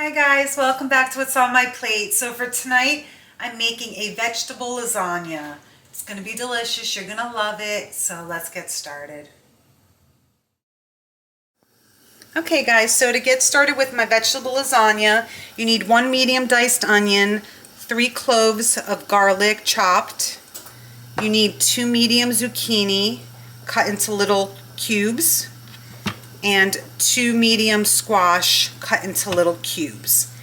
Hi guys, welcome back to What's on My Plate. So for tonight, I'm making a vegetable lasagna. It's going to be delicious, you're going to love it, so let's get started. Okay guys, so to get started with my vegetable lasagna, you need 1 medium diced onion, 3 cloves of garlic chopped. You need 2 medium zucchini cut into little cubes, and 2 medium squash cut into little cubes.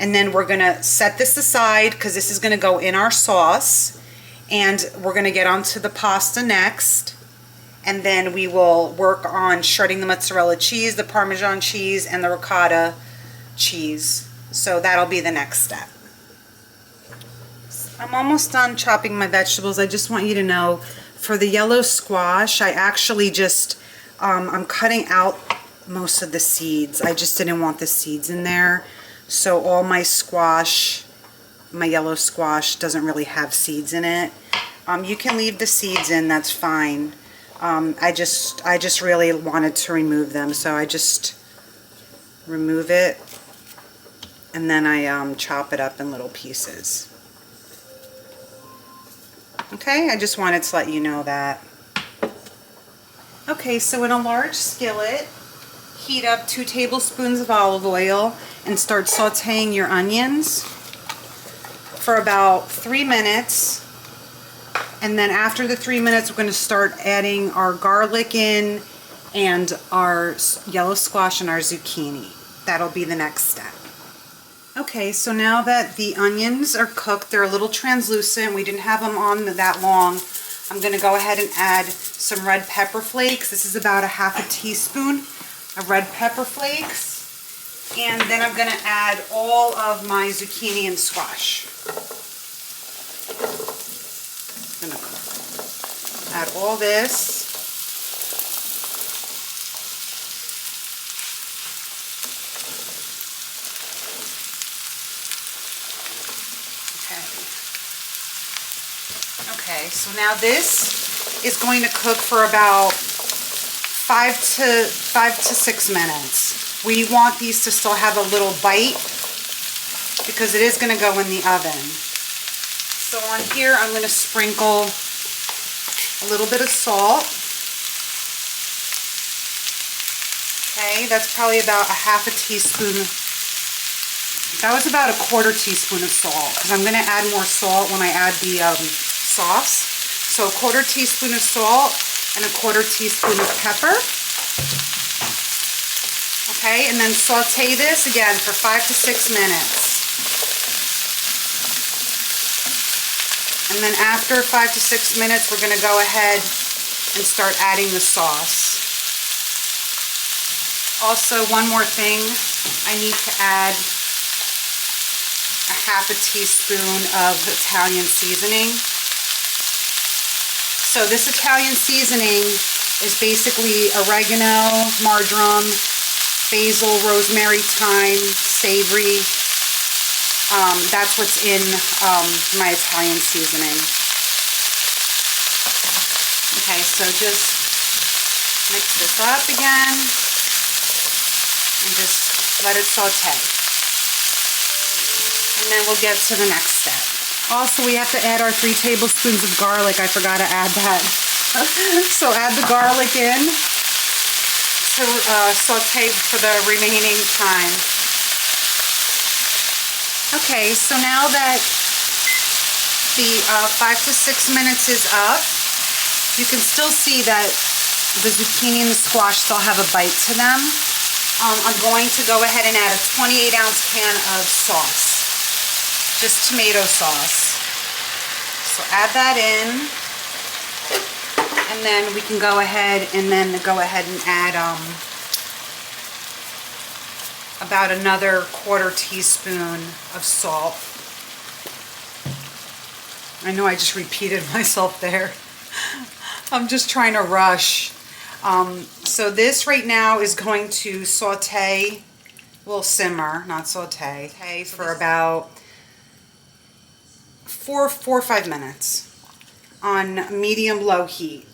And then we're gonna set this aside because this is gonna go in our sauce, and we're gonna get onto the pasta next, and then we will work on shredding the mozzarella cheese, the parmesan cheese, and the ricotta cheese. So that'll be the next step. I'm almost done chopping my vegetables. I just want you to know, for the yellow squash, I actually just I'm cutting out most of the seeds. I just didn't want the seeds in there. So all my squash, my yellow squash, doesn't really have seeds in it. You can leave the seeds in, that's fine. I just really wanted to remove them, so I just remove it, and then I chop it up in little pieces. Okay, I just wanted to let you know that. Okay, so in a large skillet, heat up 2 tablespoons of olive oil and start sauteing your onions for about 3 minutes. And then after the 3 minutes, we're going to start adding our garlic in and our yellow squash and our zucchini. That'll be the next step. Okay, so now that the onions are cooked, they're a little translucent. We didn't have them on that long. I'm going to go ahead and add some red pepper flakes. This is about a ½ teaspoon of red pepper flakes. And then I'm going to add all of my zucchini and squash. I'm going to add all this. Okay, so now this is going to cook for about 5 to 6 minutes. We want these to still have a little bite because it is going to go in the oven. So on here I'm going to sprinkle a little bit of salt. Okay, that's probably about a ½ teaspoon. That was about a ¼ teaspoon of salt because I'm going to add more salt when I add the sauce. So a ¼ teaspoon of salt and a ¼ teaspoon of pepper. Okay, and then saute this again for 5 to 6 minutes. And then after 5 to 6 minutes, we're going to go ahead and start adding the sauce. Also, one more thing, I need to add a ½ teaspoon of Italian seasoning. So this Italian seasoning is basically oregano, marjoram, basil, rosemary, thyme, savory. That's what's in my Italian seasoning. Okay, so just mix this up again and just let it saute. And then we'll get to the next step. Also, we have to add our 3 tablespoons of garlic. I forgot to add that. So add the garlic in to saute for the remaining time. Okay, so now that the 5 to 6 minutes is up, you can still see that the zucchini and the squash still have a bite to them. I'm going to go ahead and add a 28-ounce can of sauce. Just tomato sauce. So add that in, and then we can go ahead and add about another ¼ teaspoon of salt. I know I just repeated myself there. I'm just trying to rush. So this right now is going to saute, will simmer, not saute, for about 4 or 5 minutes on medium-low heat.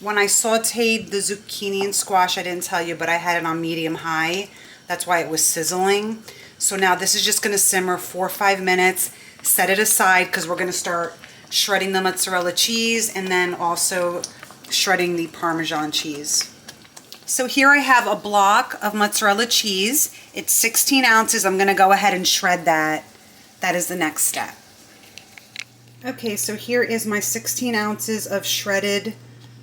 When I sauteed the zucchini and squash, I didn't tell you, but I had it on medium-high. That's why it was sizzling. So now this is just going to simmer 4 or 5 minutes. Set it aside because we're going to start shredding the mozzarella cheese and then also shredding the Parmesan cheese. So here I have a block of mozzarella cheese. It's 16 ounces. I'm going to go ahead and shred that. That is the next step. Okay, so here is my 16 ounces of shredded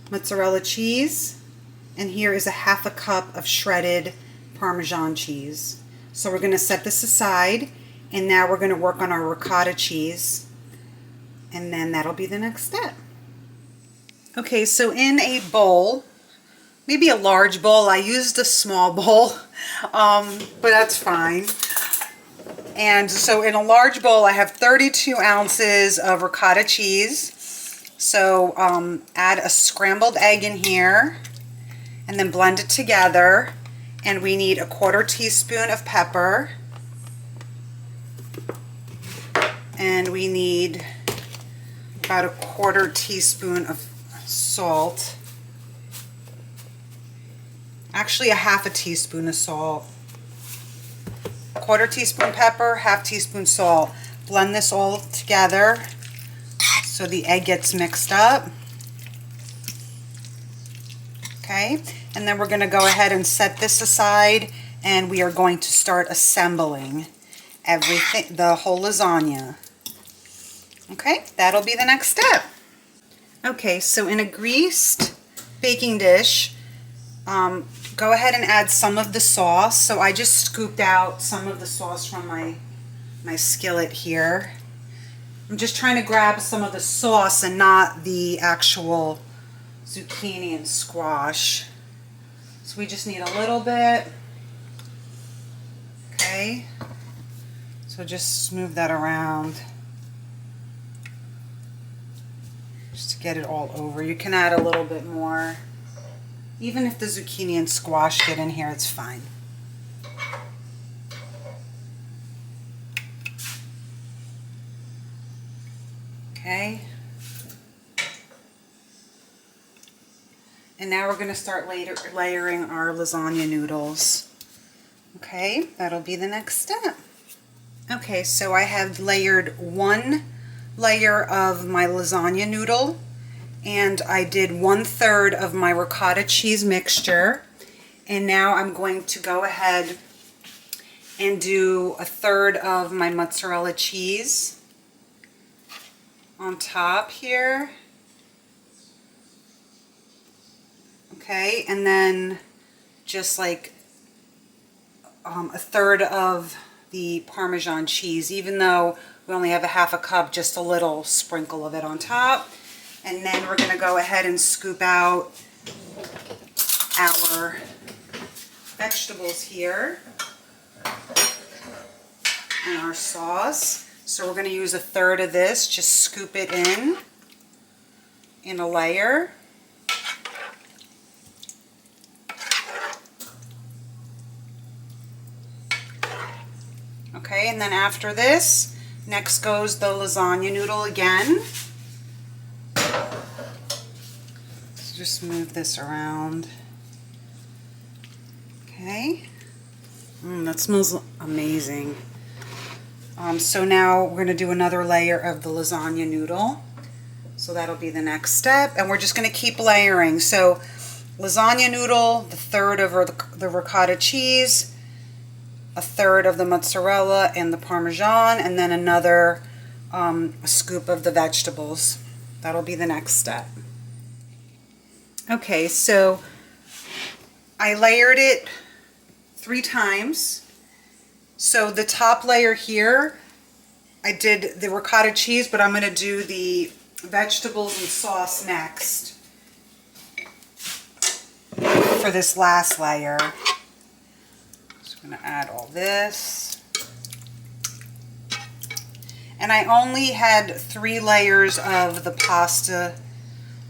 mozzarella cheese. And here is a 1/2 cup of shredded Parmesan cheese. So we're going to set this aside, and now we're going to work on our ricotta cheese, and then that'll be the next step. Okay, so in a bowl, maybe a large bowl, I used a small bowl, but that's fine. And so in a large bowl, I have 32 ounces of ricotta cheese. So add a scrambled egg in here, and then blend it together. And we need a 1/4 teaspoon of pepper. And we need about a 1/4 teaspoon of salt. Actually, a 1/2 teaspoon of salt. 1/4 teaspoon pepper, 1/2 teaspoon salt. Blend this all together so the egg gets mixed up. Okay, and then we're going to go ahead and set this aside, and we are going to start assembling everything, the whole lasagna. Okay, that'll be the next step. Okay, so in a greased baking dish, go ahead and add some of the sauce. So I just scooped out some of the sauce from my skillet here. I'm just trying to grab some of the sauce and not the actual zucchini and squash. So we just need a little bit. Okay, so just move that around just to get it all over. You can add a little bit more. Even if the zucchini and squash get in here, it's fine. Okay. And now we're going to start layering our lasagna noodles. Okay, that'll be the next step. Okay, so I have layered 1 layer of my lasagna noodle, and I did 1/3 of my ricotta cheese mixture. And now I'm going to go ahead and do 1/3 of my mozzarella cheese on top here. Okay, and then just like 1/3 of the Parmesan cheese, even though we only have a 1/2 cup, just a little sprinkle of it on top. And then we're going to go ahead and scoop out our vegetables here and our sauce. So we're going to use 1/3 of this, just scoop it in a layer. Okay, and then after this, next goes the lasagna noodle again. So just move this around. Okay. That smells amazing. So now we're going to do another layer of the lasagna noodle. So that'll be the next step. And we're just going to keep layering. So lasagna noodle, 1/3 of the ricotta cheese, 1/3 of the mozzarella and the Parmesan, and then another scoop of the vegetables. That'll be the next step. Okay, so I layered it 3 times. So the top layer here, I did the ricotta cheese, but I'm going to do the vegetables and sauce next for this last layer. So I'm going to add all this. And I only had 3 layers of the pasta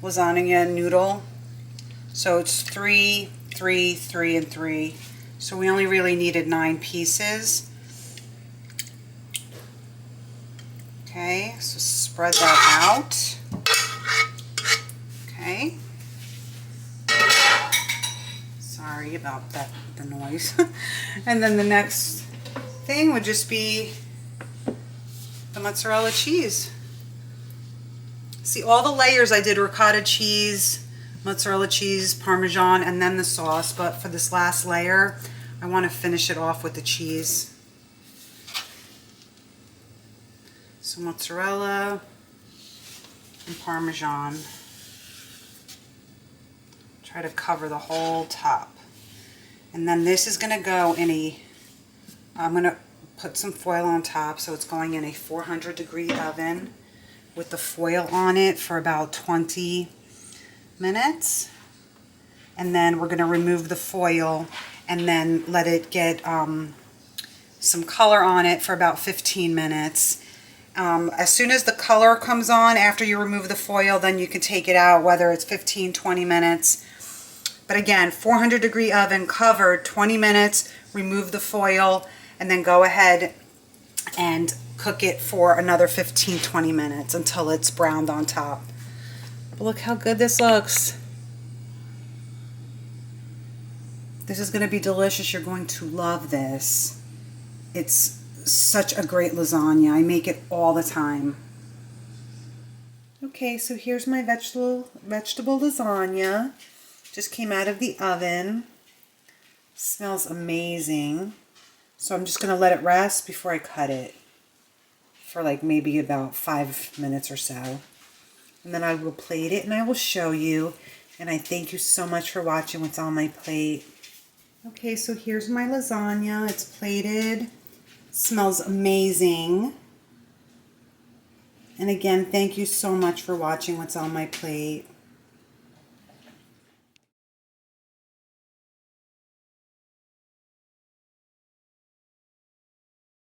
lasagna noodle. So it's 3, 3, 3, and 3. So we only really needed 9 pieces. Okay, so spread that out. Okay. Sorry about that, the noise. And then the next thing would just be the mozzarella cheese. See, all the layers I did ricotta cheese, mozzarella cheese, parmesan, and then the sauce, but for this last layer, I want to finish it off with the cheese. So mozzarella and parmesan. Try to cover the whole top. And then this is going to go in a, I'm going to put some foil on top, so it's going in a 400-degree oven with the foil on it for about 20 minutes. And then we're going to remove the foil and then let it get some color on it for about 15 minutes. As soon as the color comes on after you remove the foil, then you can take it out, whether it's 15, 20 minutes. But again, 400-degree oven, covered, 20 minutes, remove the foil, and then go ahead and cook it for another 15, 20 minutes until it's browned on top. But look how good this looks. This is going to be delicious. You're going to love this. It's such a great lasagna. I make it all the time. Okay, so here's my vegetable lasagna. Just came out of the oven. Smells amazing. So I'm just going to let it rest before I cut it for like maybe about 5 minutes or so. And then I will plate it and I will show you. And I thank you so much for watching what's on my plate. Okay, so here's my lasagna. It's plated. Smells amazing. And again, thank you so much for watching what's on my plate.